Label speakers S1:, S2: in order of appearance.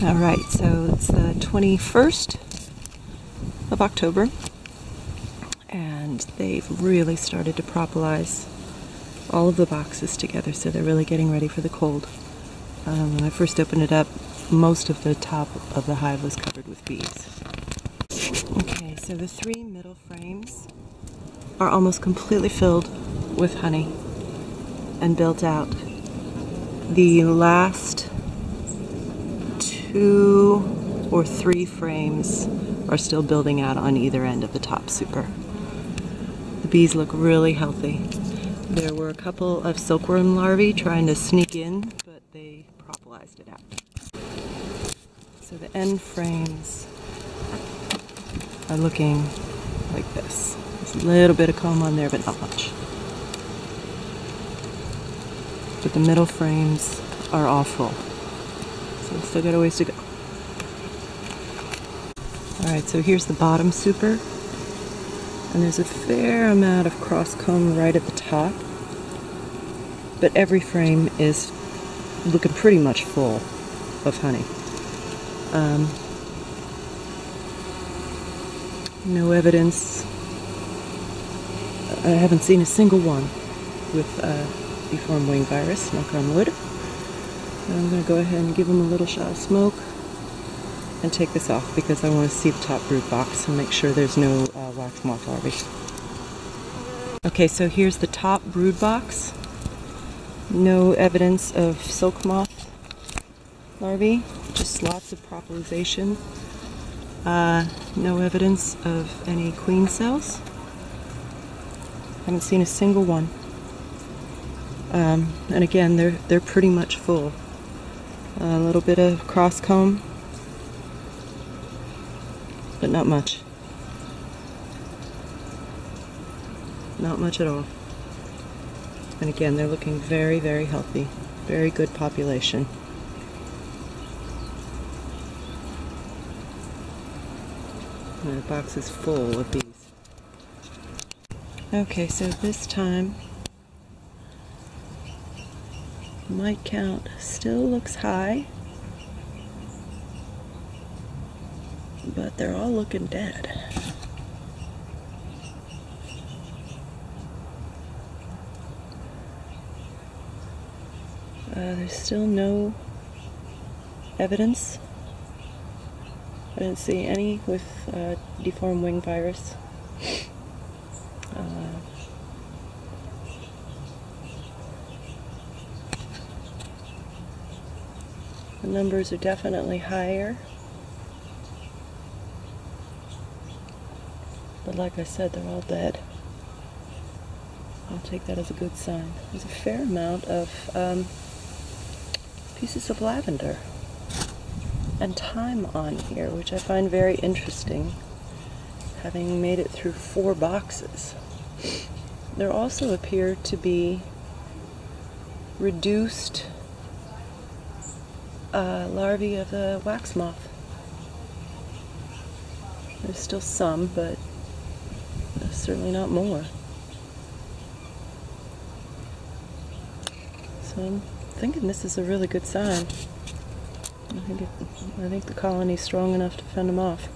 S1: Alright, so it's the 21st of October, and they've really started to propolize all of the boxes together, so they're really getting ready for the cold. When I first opened it up, most of the top of the hive was covered with bees. Okay, so the three middle frames are almost completely filled with honey and built out. The last 2 or 3 frames are still building out on either end of the top super. The bees look really healthy. There were a couple of silkworm larvae trying to sneak in, but they propolised it out. So the end frames are looking like this. There's a little bit of comb on there, but not much. But the middle frames are all full. So we've still got a ways to go. Alright, so here's the bottom super. And there's a fair amount of cross comb right at the top. But every frame is looking pretty much full of honey. No evidence. I haven't seen a single one with deformed wing virus, knock on wood. And I'm going to go ahead and give them a little shot of smoke and take this off because I want to see the top brood box and make sure there's no wax moth larvae. Okay, so here's the top brood box. No evidence of silk moth larvae, just lots of propolization. No evidence of any queen cells. Haven't seen a single one. And again, they're pretty much full. A little bit of cross comb, but not much. Not much at all. And again, they're looking very, very healthy. Very good population. And the box is full of bees. Okay, so this time, mite count still looks high, but they're all looking dead. There's still no evidence. I didn't see any with deformed wing virus. The numbers are definitely higher. But like I said, they're all dead. I'll take that as a good sign. There's a fair amount of pieces of lavender and thyme on here, which I find very interesting, having made it through 4 boxes. There also appear to be reduced larvae of the wax moth. There's still some, but certainly not more. So I'm thinking this is a really good sign. I think the colony's strong enough to fend them off.